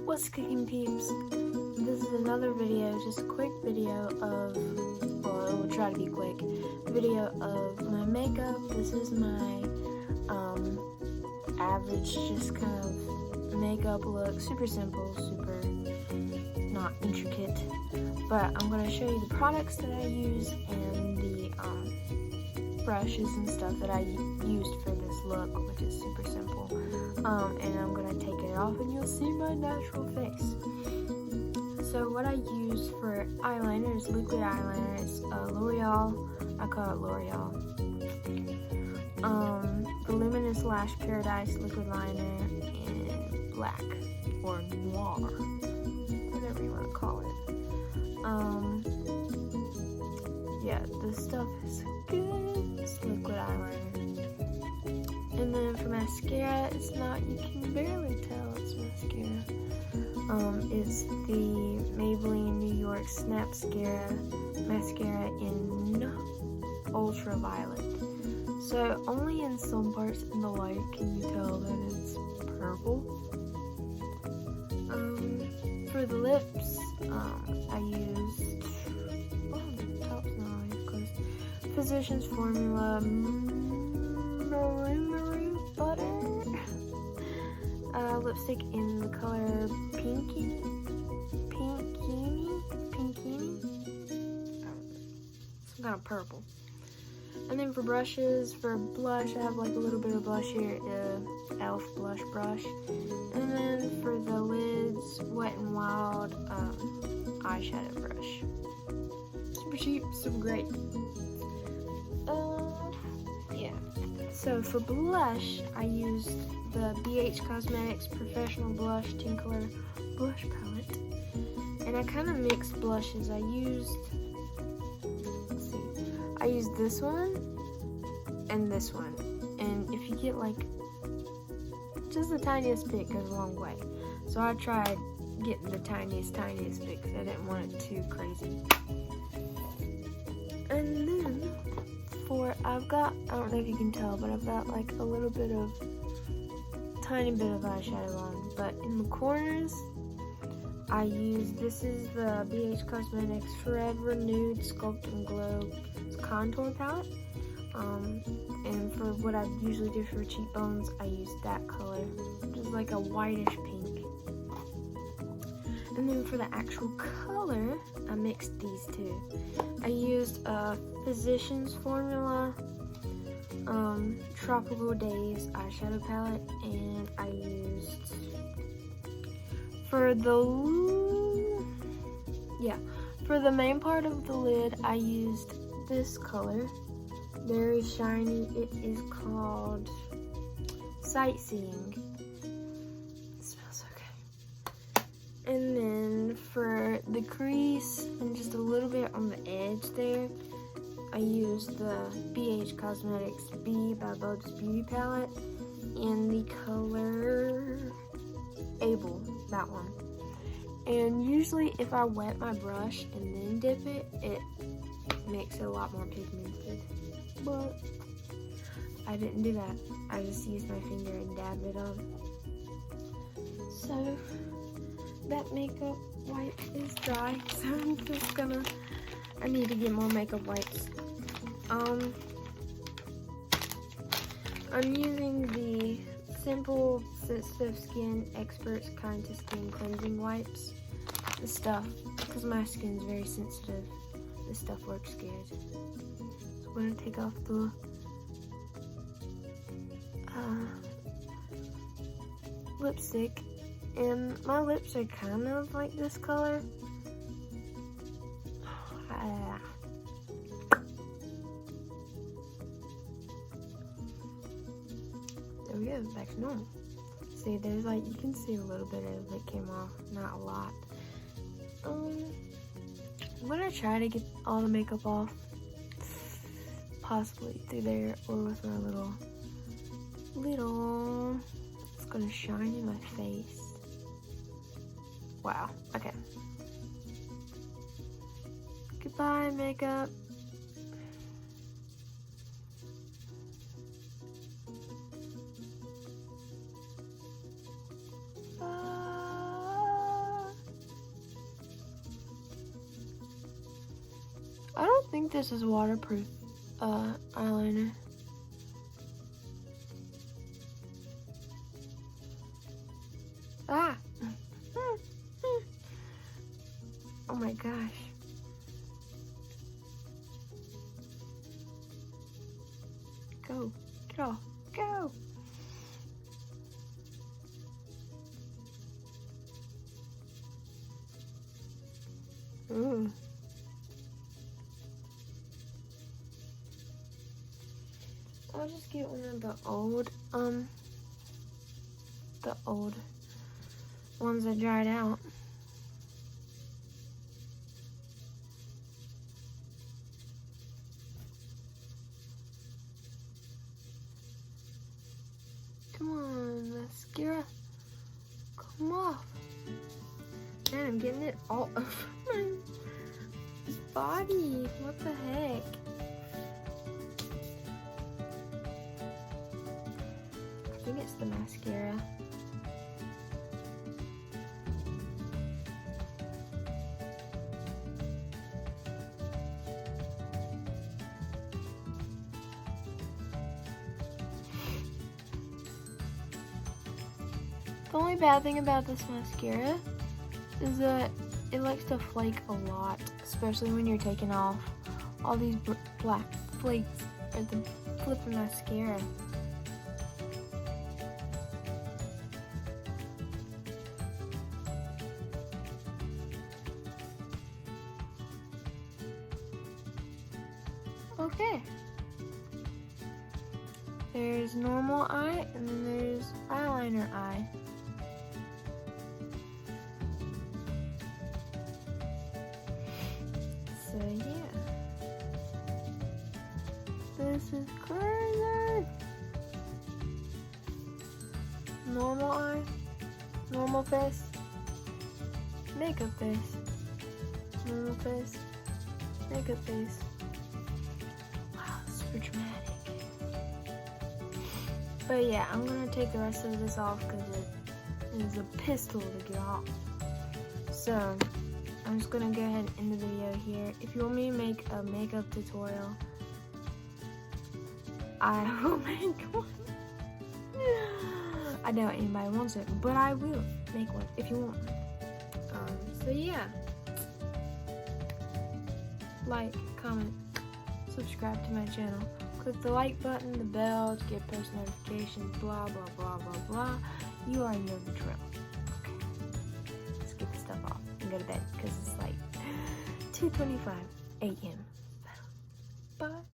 What's cooking, peeps? This is another video, just a quick video of, well, it will try to be quick, video of my makeup. This is my average, just kind of makeup look, super simple, super not intricate, but I'm going to show you the products that I use and the brushes and stuff that I used for this look, which is super simple. And I'm going to take it off and you'll see my natural face. So what I use for eyeliner is liquid eyeliner. It's L'Oreal. I call it L'Oreal. The Luminous Lash Paradise liquid liner in black or noir, whatever you want to call it. Yeah, this stuff is good. It's liquid eyeliner. And then for mascara, it's not, you can barely tell it's mascara. It's the Maybelline New York Snap Mascara in Ultraviolet. So only in some parts in the light can you tell that it's purple. For the lips, I used, the top's not always close, Physicians Formula Maroon Butter lipstick in the color Pinkini. Some kind of purple. And then for brushes, for blush, I have like a little bit of blush here, e.l.f. blush brush. And then for the lids, Wet n Wild eyeshadow brush. Super cheap, super great. Yeah. So for blush, I used the BH Cosmetics Professional Blush Tinkeler Blush Palette. And I kind of mixed blushes. I used this one and this one. And if you get like just the tiniest bit, goes a long way. So I tried getting the tiniest bit because I didn't want it too crazy. And then I've got, I don't know if you can tell, but I've got like a little bit of, tiny bit of eyeshadow on. But in the corners, I use, this is the BH Cosmetics Forever Nude Sculpt and Glow contour palette. And for what I usually do for cheekbones, I use that color, which is like a whitish pink. And then for the actual color, I mixed these two. I used a Physicians Formula Tropical Days eyeshadow palette, and I used, for the main part of the lid, I used this color, very shiny. It is called Sightseeing. It smells so good. And then for the crease and just a little bit on the edge there, I used the BH Cosmetics B by Bob's Beauty palette in the color Able, that one. And usually if I wet my brush and then dip it, it makes it a lot more pigmented. But I didn't do that. I just used my finger and dabbed it on. So that makeup wipe is dry, so I'm just gonna, I need to get more makeup wipes. I'm using the Simple Sensitive Skin Experts Kind to Skin Cleansing Wipes. This stuff, because my skin's very sensitive, this stuff works good. So I'm going to take off the lipstick, and my lips are kind of like this color. There we go, back to normal. See, there's like, you can see a little bit of it came off, not a lot. I'm gonna try to get all the makeup off, possibly through there or with my little, it's gonna shine in my face. Wow, okay. Goodbye, makeup. I don't think this is waterproof eyeliner. Ah! Oh my gosh. Go. Get off. Go! Ooh. I'll just get one of the old ones that dried out. Come on, mascara. Come off. Man, I'm getting it all over my body. What the heck? I think it's the mascara. The only bad thing about this mascara is that it likes to flake a lot, especially when you're taking off all these black flakes at the flip of mascara. Okay. There's normal eye and then there's eyeliner eye. So yeah, this is crazy. Normal eye, normal face, makeup face, normal face, makeup face. Wow, super dramatic. But yeah, I'm gonna take the rest of this off because it is a pistol to get off. So I'm just gonna go ahead and end the video here. If you want me to make a makeup tutorial, I will make one. I doubt anybody wants it, but I will make one if you want one. So yeah, like, comment, subscribe to my channel. Click the like button, the bell to get post notifications, blah, blah, blah, blah, blah. You already know the drill. Okay, let's get this stuff off and go to bed because it's like 2:25 a.m. Bye.